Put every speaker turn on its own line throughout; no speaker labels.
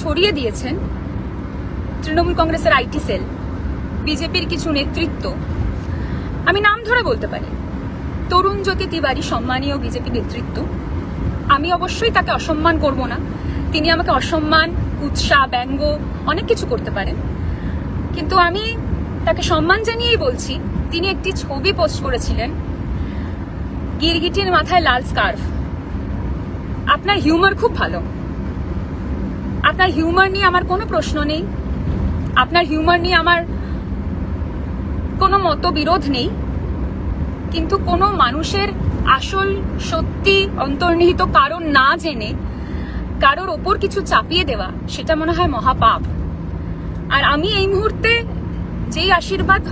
ছড়িয়ে দিয়েছেন তৃণমূল কংগ্রেসের আইটি সেল, বিজেপির কিছু নেতৃত্ব, আমি নাম ধরে বলতে পারি, তরুণ জ্যোতি তিওয়ারি সম্মানীয় বিজেপি নেতৃত্ব। আমি অবশ্যই তাকে অসম্মান করব না, তিনি আমাকে অসম্মান, কুৎসা, ব্যঙ্গ অনেক কিছু করতে পারেন, কিন্তু আমি তাকে সম্মান জানিয়েই বলছি। তিনি একটি ছবি পোস্ট করেছিলেন, গিরগিটির মাথায় লাল স্কার্ফ। আপনার হিউমার খুব ভালো, আপনার হিউমার নিয়ে আমার কোনো প্রশ্ন নেই, আপনার হিউমার নিয়ে আমার কোনো মতবিরোধ নেই, কিন্তু কোনো মানুষের আসল সত্যি অন্তর্নিহিত কারণ না জেনে কারোর ওপর কিছু চাপিয়ে দেওয়া, সেটা মনে হয় মহাপাপ। আর আমি এই মুহূর্তে যেই আশীর্বাদ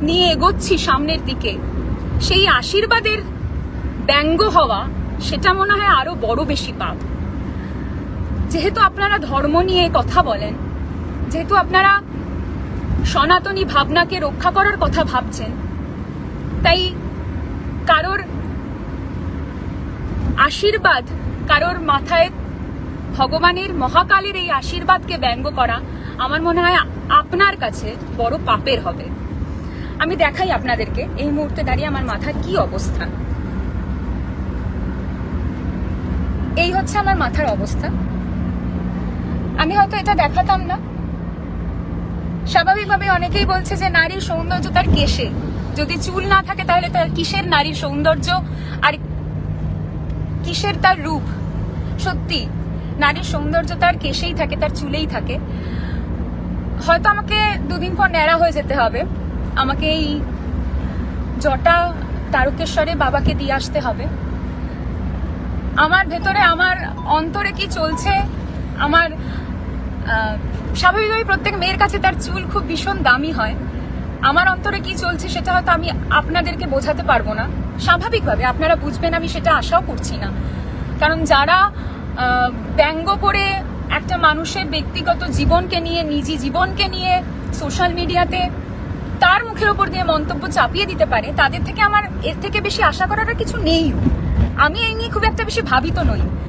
নিয়ে এগোচ্ছি সামনের দিকে, সেই আশীর্বাদের ব্যঙ্গ হওয়া, সেটা মনে হয় আরো বড় বেশি পাপ। যেহেতু আপনারা ধর্ম নিয়ে কথা বলেন, যেহেতু আপনারা সনাতনী ভাবনাকে রক্ষা করার কথা ভাবছেন, তাই কারোর আশীর্বাদ, কারোর মাথায় ভগবানের মহাকালের এই আশীর্বাদকে ব্যঙ্গ করা আমার মনে হয় আপনার কাছে বড় পাপের হবে। আমি দেখাই আপনাদেরকে এই মুহূর্তে দাঁড়িয়ে আমার মাথার কি অবস্থা। এই হচ্ছে আমার মাথার অবস্থা। আমি হয়তো এটা দেখাতাম না। স্বাভাবিকভাবে অনেকেই বলছে যে নারীর সৌন্দর্য তার কেশে, যদি চুল না থাকে তাহলে তার কিসের নারীর সৌন্দর্য আর কিসের তার রূপ। সত্যি নারীর সৌন্দর্য তার কেশেই থাকে, তার চুলেই থাকে। হয়তো আমাকে দুদিন পর ন্যাড়া হয়ে যেতে হবে, আমাকে এই জটা তারকেশ্বরে বাবাকে দিয়ে আসতে হবে। আমার ভেতরে, আমার অন্তরে কি চলছে, আমার স্বাভাবিকভাবে প্রত্যেক মেয়ের কাছে তার চুল খুব ভীষণ দামি হয়। আমার অন্তরে কি চলছে সেটা হয়তো আমি আপনাদেরকে বোঝাতে পারবো না। স্বাভাবিকভাবে আপনারা বুঝবেন, আমি সেটা আশাও করছি না। কারণ যারা ব্যঙ্গ করে একটা মানুষের ব্যক্তিগত জীবনকে নিয়ে, নিজি জীবনকে নিয়ে সোশ্যাল মিডিয়াতে তার মুখের ওপর দিয়ে মন্তব্য চাপিয়ে দিতে পারে, তাদের থেকে আমার এর থেকে বেশি আশা করার কিছু নেই। আমি এই নিয়ে খুব একটা বেশি ভাবিত নই।